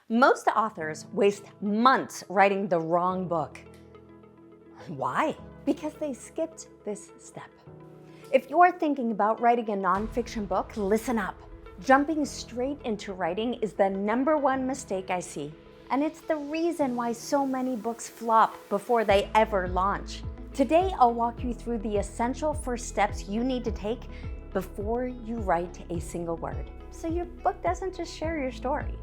Most authors waste months writing the wrong book. Why? Because they skipped this step. If you're thinking about writing a nonfiction book, listen up. Jumping straight into writing is the #1 mistake I see. And it's the reason why so many books flop before they ever launch. Today, I'll walk you through the essential first steps you need to take before you write a single word, so your book doesn't just share your story.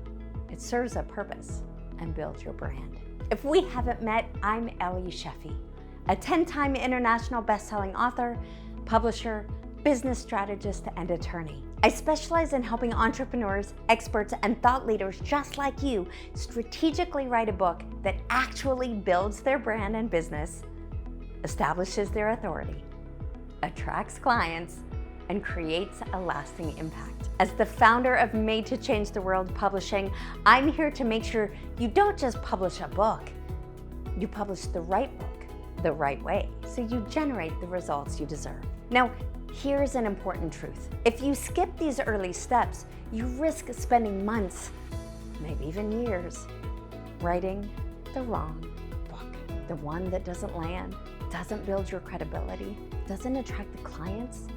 It serves a purpose and builds your brand. If we haven't met, I'm Ellie Shefi, a 10-time international best-selling author, publisher, business strategist, and attorney. I specialize in helping entrepreneurs, experts, and thought leaders just like you strategically write a book that actually builds their brand and business, establishes their authority, attracts clients, and creates a lasting impact. As the founder of Made to Change the World Publishing, I'm here to make sure you don't just publish a book, you publish the right book the right way, so you generate the results you deserve. Now, here's an important truth. If you skip these early steps, you risk spending months, maybe even years, writing the wrong book. The one that doesn't land, doesn't build your credibility, doesn't attract the clients,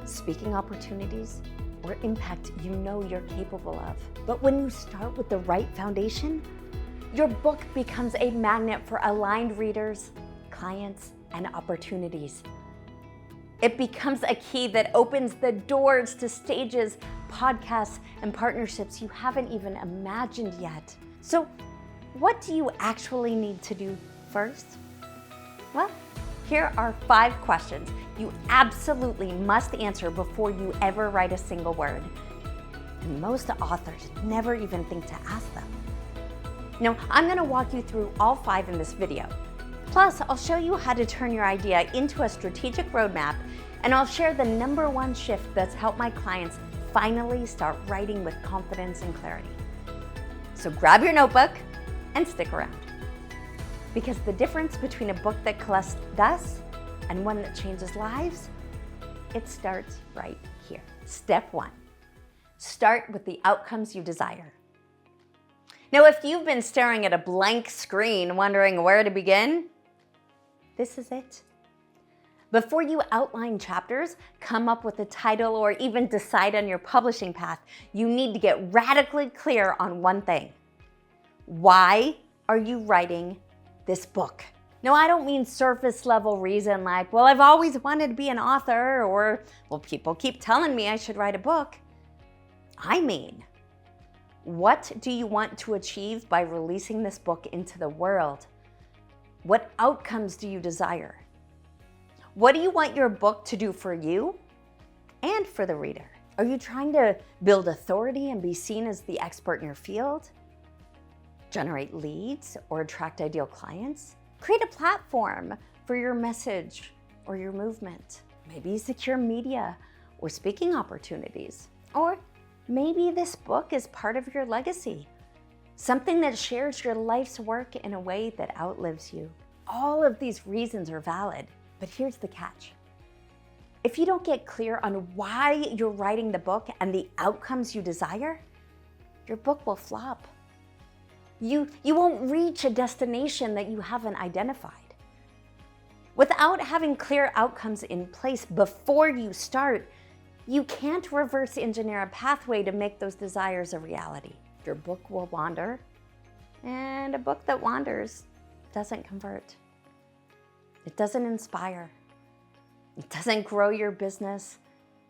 speaking opportunities, or impact you know you're capable of. But when you start with the right foundation, your book becomes a magnet for aligned readers, clients, and opportunities. It becomes a key that opens the doors to stages, podcasts, and partnerships you haven't even imagined yet. So, what do you actually need to do first? Well, here are 5 questions you absolutely must answer before you ever write a single word. And most authors never even think to ask them. Now, I'm going to walk you through all 5 in this video. Plus, I'll show you how to turn your idea into a strategic roadmap, and I'll share the #1 shift that's helped my clients finally start writing with confidence and clarity. So grab your notebook and stick around. Because the difference between a book that collects dust and one that changes lives, it starts right here. Step 1, start with the outcomes you desire. Now, if you've been staring at a blank screen wondering where to begin, this is it. Before you outline chapters, come up with a title, or even decide on your publishing path, you need to get radically clear on one thing. Why are you writing this book? Now, I don't mean surface level reason like, well, I've always wanted to be an author, or, well, people keep telling me I should write a book. I mean, what do you want to achieve by releasing this book into the world? What outcomes do you desire? What do you want your book to do for you and for the reader? Are you trying to build authority and be seen as the expert in your field? Generate leads or attract ideal clients? Create a platform for your message or your movement? Maybe secure media or speaking opportunities? Or maybe this book is part of your legacy, something that shares your life's work in a way that outlives you. All of these reasons are valid, but here's the catch. If you don't get clear on why you're writing the book and the outcomes you desire, your book will flop. You won't reach a destination that you haven't identified. Without having clear outcomes in place before you start, you can't reverse engineer a pathway to make those desires a reality. Your book will wander, and a book that wanders doesn't convert. It doesn't inspire. It doesn't grow your business,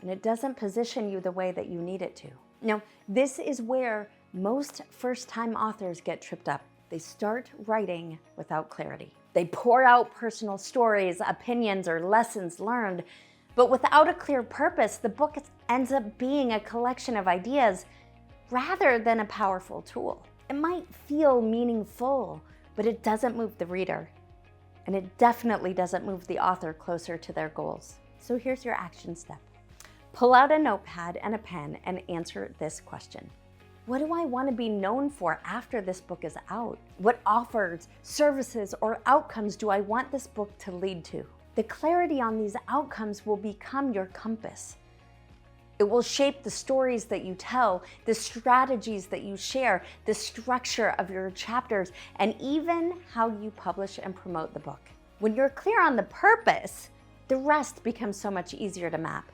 and it doesn't position you the way that you need it to. Now, this is where most first-time authors get tripped up. They start writing without clarity. They pour out personal stories, opinions, or lessons learned, but without a clear purpose, the book ends up being a collection of ideas rather than a powerful tool. It might feel meaningful, but it doesn't move the reader. And it definitely doesn't move the author closer to their goals. So here's your action step. Pull out a notepad and a pen and answer this question. What do I want to be known for after this book is out? What offers, services, or outcomes do I want this book to lead to? The clarity on these outcomes will become your compass. It will shape the stories that you tell, the strategies that you share, the structure of your chapters, and even how you publish and promote the book. When you're clear on the purpose, the rest becomes so much easier to map.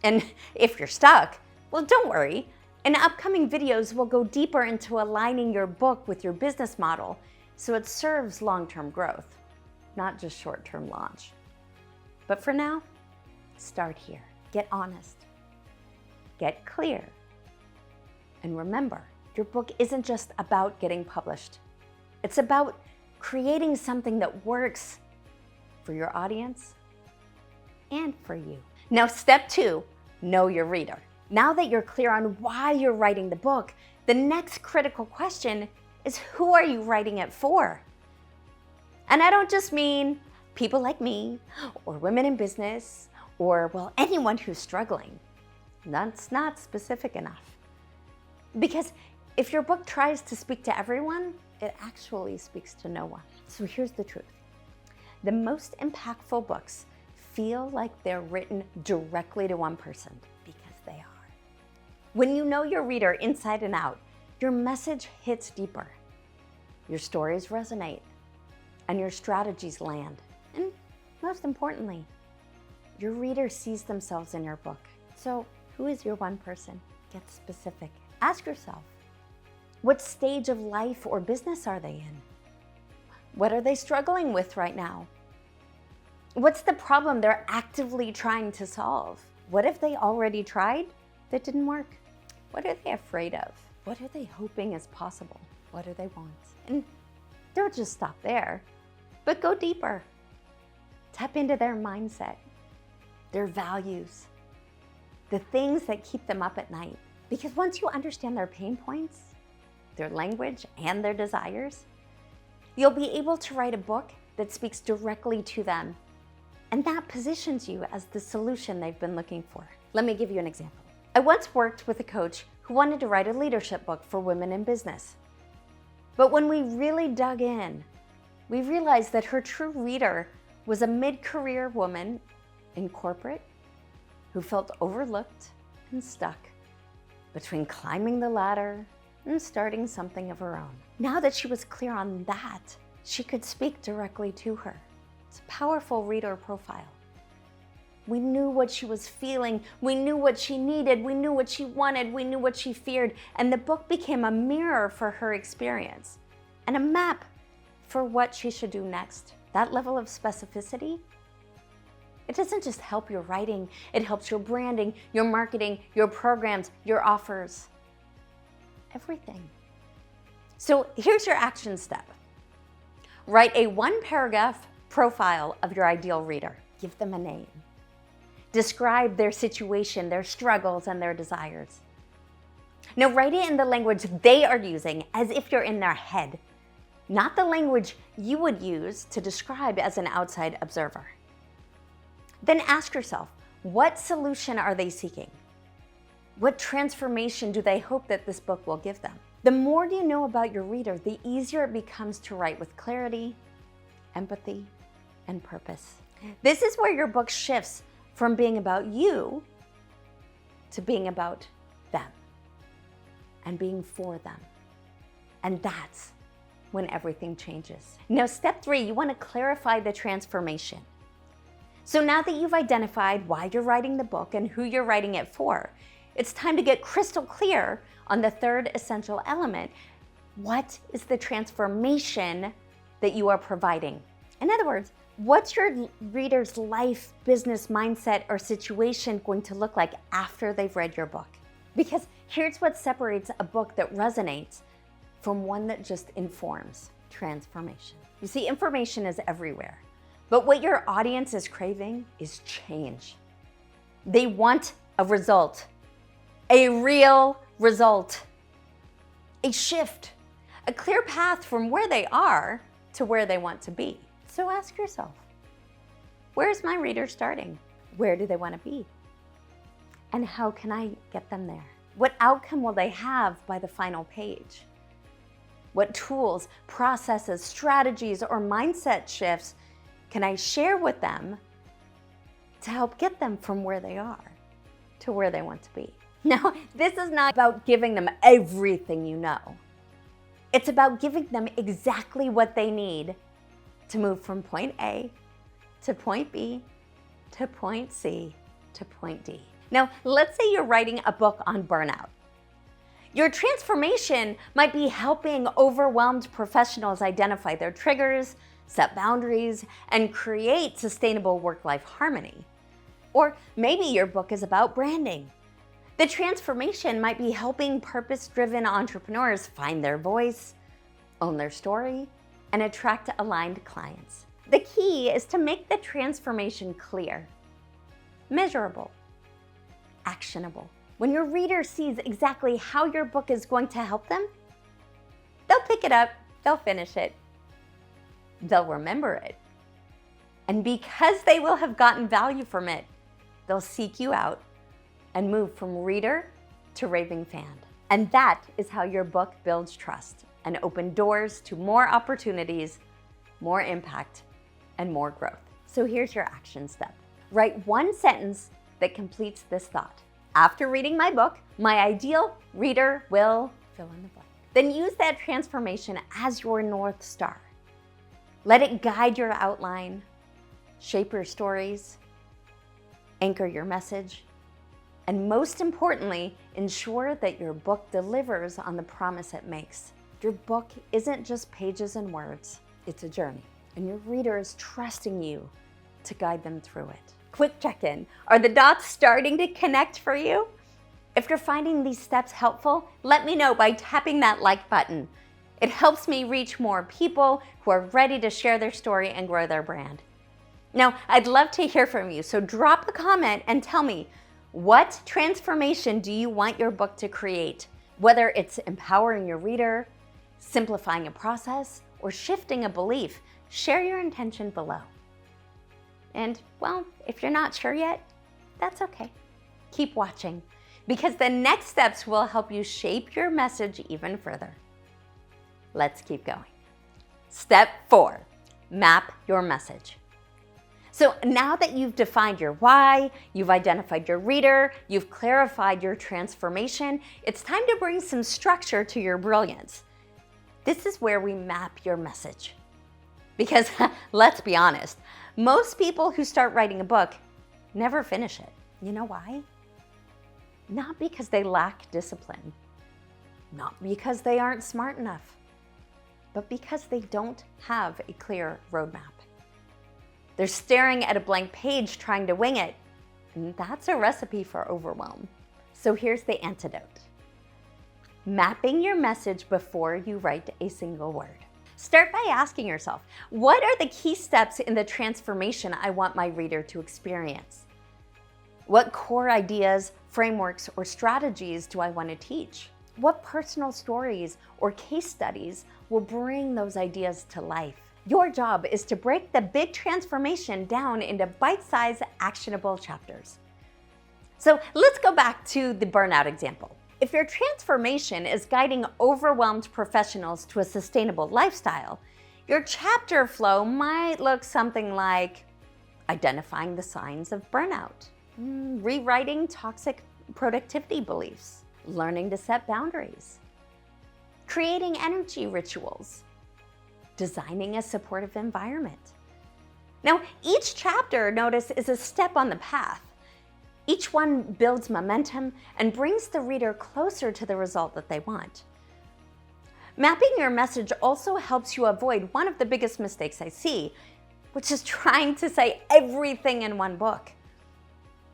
And if you're stuck, well, don't worry. In upcoming videos, we'll go deeper into aligning your book with your business model so it serves long-term growth, not just short-term launch. But for now, start here. Get honest. Get clear. And remember, your book isn't just about getting published. It's about creating something that works for your audience and for you. Now, step 2, know your reader. Now that you're clear on why you're writing the book, the next critical question is, who are you writing it for? And I don't just mean people like me, or women in business, or, well, anyone who's struggling. That's not specific enough. Because if your book tries to speak to everyone, it actually speaks to no one. So here's the truth. The most impactful books feel like they're written directly to one person, because they are. When you know your reader inside and out, your message hits deeper. Your stories resonate, and your strategies land. And most importantly, your reader sees themselves in your book. So who is your one person? Get specific. Ask yourself, what stage of life or business are they in? What are they struggling with right now? What's the problem they're actively trying to solve? What if they already tried that didn't work? What are they afraid of? What are they hoping is possible? What do they want? And don't just stop there, but go deeper. Tap into their mindset, their values, the things that keep them up at night. Because once you understand their pain points, their language, and their desires, you'll be able to write a book that speaks directly to them. And that positions you as the solution they've been looking for. Let me give you an example. I once worked with a coach who wanted to write a leadership book for women in business. But when we really dug in, we realized that her true reader was a mid-career woman in corporate who felt overlooked and stuck between climbing the ladder and starting something of her own. Now that she was clear on that, she could speak directly to her. It's a powerful reader profile. We knew what she was feeling, we knew what she needed, we knew what she wanted, we knew what she feared, and the book became a mirror for her experience and a map for what she should do next. That level of specificity, it doesn't just help your writing, it helps your branding, your marketing, your programs, your offers, everything. So here's your action step. Write a 1-paragraph profile of your ideal reader. Give them a name. Describe their situation, their struggles, and their desires. Now write it in the language they are using, as if you're in their head, not the language you would use to describe as an outside observer. Then ask yourself, what solution are they seeking? What transformation do they hope that this book will give them? The more you know about your reader, the easier it becomes to write with clarity, empathy, and purpose. This is where your book shifts from being about you to being about them and being for them. And that's when everything changes. Now, step 3, you want to clarify the transformation. So now that you've identified why you're writing the book and who you're writing it for, it's time to get crystal clear on the third essential element. What is the transformation that you are providing? In other words, what's your reader's life, business, mindset, or situation going to look like after they've read your book? Because here's what separates a book that resonates from one that just informs: transformation. You see, information is everywhere, but what your audience is craving is change. They want a result, a real result, a shift, a clear path from where they are to where they want to be. So ask yourself, where's my reader starting? Where do they want to be? And how can I get them there? What outcome will they have by the final page? What tools, processes, strategies, or mindset shifts can I share with them to help get them from where they are to where they want to be. Now, this is not about giving them everything you know. It's about giving them exactly what they need to move from point A to point B to point C to point D. Now, let's say you're writing a book on burnout. Your transformation might be helping overwhelmed professionals identify their triggers, set boundaries, and create sustainable work-life harmony. Or maybe your book is about branding. The transformation might be helping purpose-driven entrepreneurs find their voice, own their story, and attract aligned clients. The key is to make the transformation clear, measurable, actionable. When your reader sees exactly how your book is going to help them, they'll pick it up, they'll finish it, they'll remember it. And because they will have gotten value from it, they'll seek you out and move from reader to raving fan. And that is how your book builds trust and opens doors to more opportunities, more impact, and more growth. So here's your action step. Write one sentence that completes this thought. After reading my book, my ideal reader will fill in the blank. Then use that transformation as your North Star. Let it guide your outline, shape your stories, anchor your message, and most importantly, ensure that your book delivers on the promise it makes. Your book isn't just pages and words, it's a journey, and your reader is trusting you to guide them through it. Quick check-in, are the dots starting to connect for you? If you're finding these steps helpful, let me know by tapping that like button. It helps me reach more people who are ready to share their story and grow their brand. Now, I'd love to hear from you, so drop a comment and tell me, what transformation do you want your book to create? Whether it's empowering your reader, simplifying a process, or shifting a belief, share your intention below. And, well, if you're not sure yet, that's okay. Keep watching, because the next steps will help you shape your message even further. Let's keep going. Step 4, map your message. So now that you've defined your why, you've identified your reader, you've clarified your transformation, it's time to bring some structure to your brilliance. This is where we map your message. Because let's be honest, most people who start writing a book never finish it. You know why? Not because they lack discipline, not because they aren't smart enough, but because they don't have a clear roadmap. They're staring at a blank page trying to wing it, and that's a recipe for overwhelm. So here's the antidote. Mapping your message before you write a single word. Start by asking yourself, what are the key steps in the transformation I want my reader to experience? What core ideas, frameworks, or strategies do I want to teach? What personal stories or case studies will bring those ideas to life? Your job is to break the big transformation down into bite-sized, actionable chapters. So let's go back to the burnout example. If your transformation is guiding overwhelmed professionals to a sustainable lifestyle, your chapter flow might look something like identifying the signs of burnout, rewriting toxic productivity beliefs, learning to set boundaries, creating energy rituals, designing a supportive environment. Now, each chapter, notice, is a step on the path. Each one builds momentum and brings the reader closer to the result that they want. Mapping your message also helps you avoid one of the biggest mistakes I see, which is trying to say everything in one book.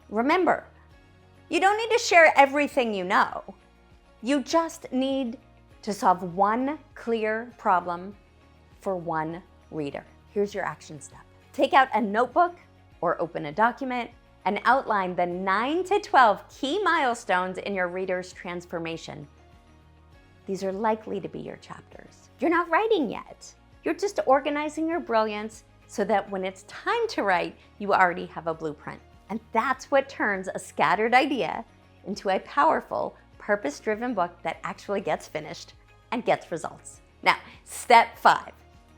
Remember, you don't need to share everything you know. You just need to solve one clear problem for one reader. Here's your action step. Take out a notebook or open a document and outline the 9 to 12 key milestones in your reader's transformation. These are likely to be your chapters. You're not writing yet. You're just organizing your brilliance so that when it's time to write, you already have a blueprint. And that's what turns a scattered idea into a powerful, purpose-driven book that actually gets finished and gets results. Now, step 5,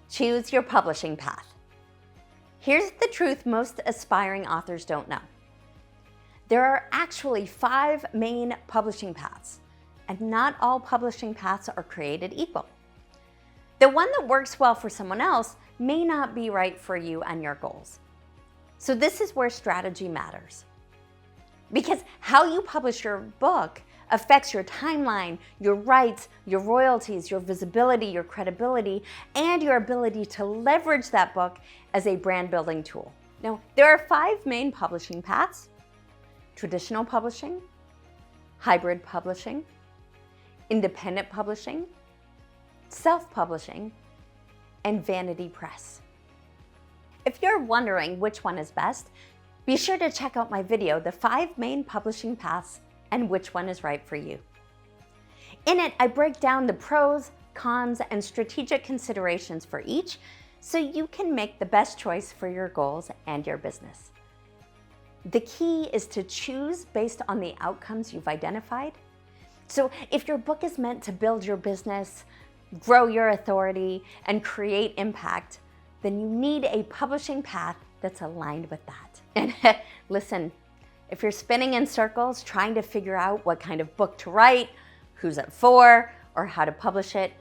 choose your publishing path. Here's the truth most aspiring authors don't know. There are actually 5 main publishing paths, and not all publishing paths are created equal. The one that works well for someone else may not be right for you and your goals. So this is where strategy matters. Because how you publish your book affects your timeline, your rights, your royalties, your visibility, your credibility, and your ability to leverage that book as a brand building tool. Now, there are 5 main publishing paths: traditional publishing, hybrid publishing, independent publishing, self-publishing, and vanity press. If you're wondering which one is best, be sure to check out my video, The 5 Main Publishing Paths and Which One is Right for You. In it, I break down the pros, cons, and strategic considerations for each so you can make the best choice for your goals and your business. The key is to choose based on the outcomes you've identified. So if your book is meant to build your business, grow your authority, and create impact, then you need a publishing path that's aligned with that. And listen, if you're spinning in circles trying to figure out what kind of book to write, who's it for, or how to publish it,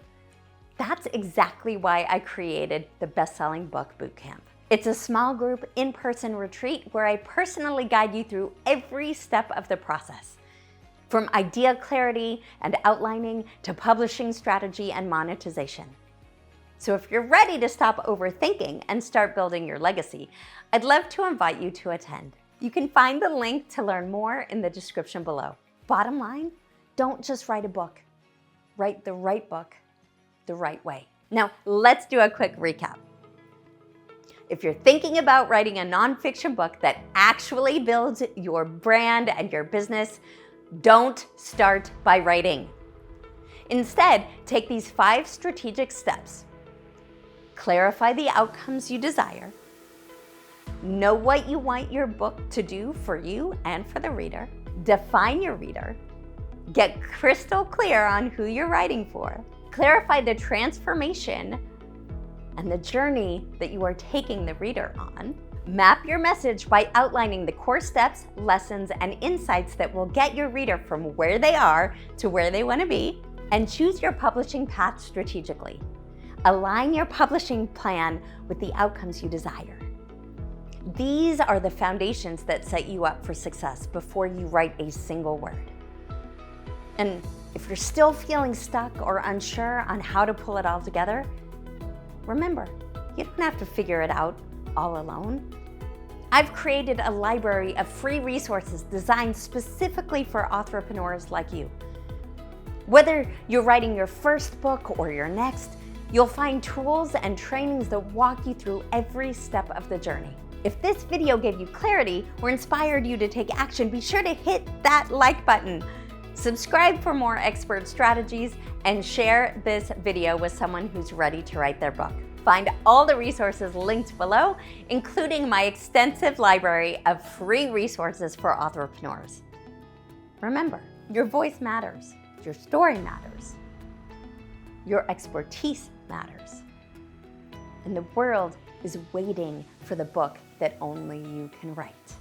that's exactly why I created the Best-Selling Book Bootcamp. It's a small group in-person retreat where I personally guide you through every step of the process, from idea clarity and outlining to publishing strategy and monetization. So if you're ready to stop overthinking and start building your legacy, I'd love to invite you to attend. You can find the link to learn more in the description below. Bottom line, don't just write a book. Write the right book the right way. Now, let's do a quick recap. If you're thinking about writing a nonfiction book that actually builds your brand and your business, don't start by writing. Instead, take these 5 strategic steps. Clarify the outcomes you desire. Know what you want your book to do for you and for the reader. Define your reader. Get crystal clear on who you're writing for. Clarify the transformation and the journey that you are taking the reader on. Map your message by outlining the core steps, lessons, and insights that will get your reader from where they are to where they want to be. And choose your publishing path strategically. Align your publishing plan with the outcomes you desire. These are the foundations that set you up for success before you write a single word. And if you're still feeling stuck or unsure on how to pull it all together, remember, you don't have to figure it out all alone. I've created a library of free resources designed specifically for entrepreneurs like you. Whether you're writing your first book or your next, you'll find tools and trainings that walk you through every step of the journey. If this video gave you clarity or inspired you to take action, be sure to hit that like button. Subscribe for more expert strategies and share this video with someone who's ready to write their book. Find all the resources linked below, including my extensive library of free resources for entrepreneurs. Remember, your voice matters, your story matters, your expertise matters, and the world is waiting for the book that only you can write.